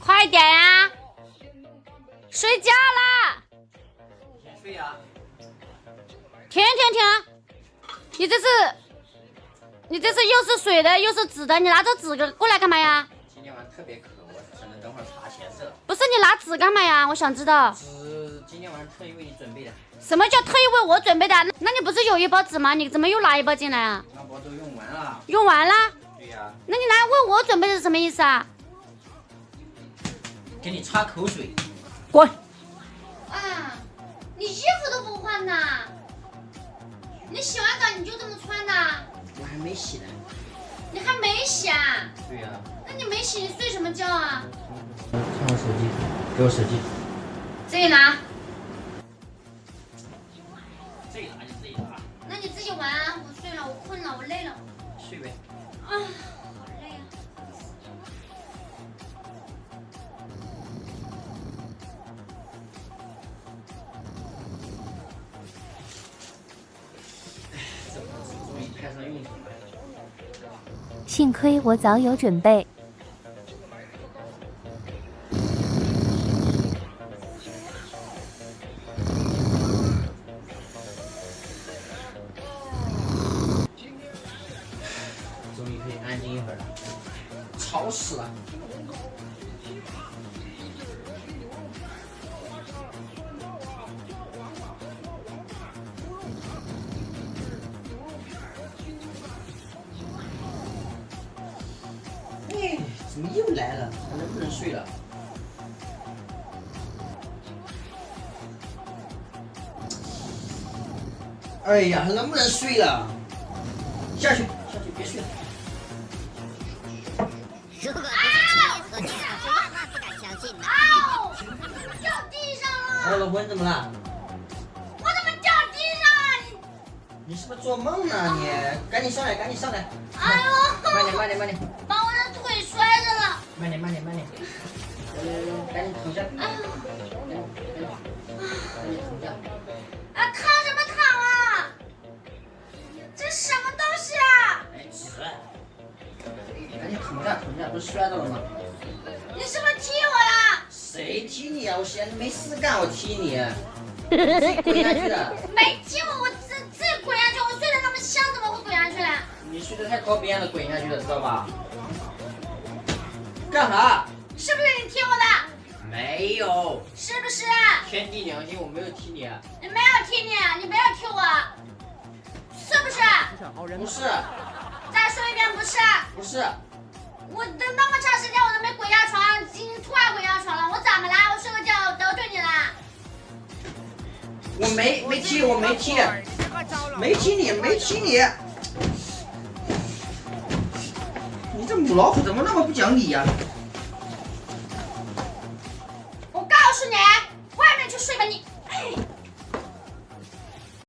快点呀！睡觉啦！先睡呀！停！你这是又是水的又是纸的，你拿着纸过来干嘛呀？今天晚上特别渴，我只能等会儿查颜色。不是你拿纸干嘛呀？我想知道。纸今天晚上特意为你准备的。什么叫特意为我准备的？那你不是有一包纸吗？你怎么又拿一包进来啊？那包都用完了。用完了？对呀。那你拿为我准备的是什么意思啊？给你擦口水。滚！啊，你衣服都不换呐？你洗完澡你就这么穿的？我还没洗呢。你还没洗啊？对呀。那你没洗，你睡什么觉啊？看我手机，给我手机。自己拿。自己拿就自己拿。那你自己玩啊，我睡了，我困了，我累了。睡呗。啊，好累啊。这不是终于派上用场了。幸亏我早有准备。终于可以安静一会儿了。吵死了！哎，怎么又来了？还能不能睡了？哎呀，还能不能睡了？下去，别睡了。如果不想亲眼所见，谁万万不敢相信呢？掉地上了！哎，老婆，你怎么了？我怎么掉地上了？你是不是做梦呢？你赶紧上来！哎呦！慢点！把我的腿摔着了！慢点！赶紧躺下！赶紧躺下！啊，躺什么躺啊？这什么东西啊？哎，纸！赶紧躺下！不是摔到了吗？你是不是踢我了？谁踢你啊？我闲着没事干，我踢你！你自己滚下去的。没踢我，我自己滚下去。我睡得那么香，怎么会滚下去呢？你睡得太靠边了，滚下去的，知道吧？干啥？是不是你踢我的？没有，是不是？天地良心，我没有踢你。你没有踢你，你没有踢我，是不是？不是，再说一遍，不是。不是。我都那么长时间我都没滚下床，今天突然滚下床了，我怎么啦？我睡个觉得罪你啦？我没踢，没踢你。你这母老虎怎么那么不讲理呀？我告诉你，外面去睡吧你。哎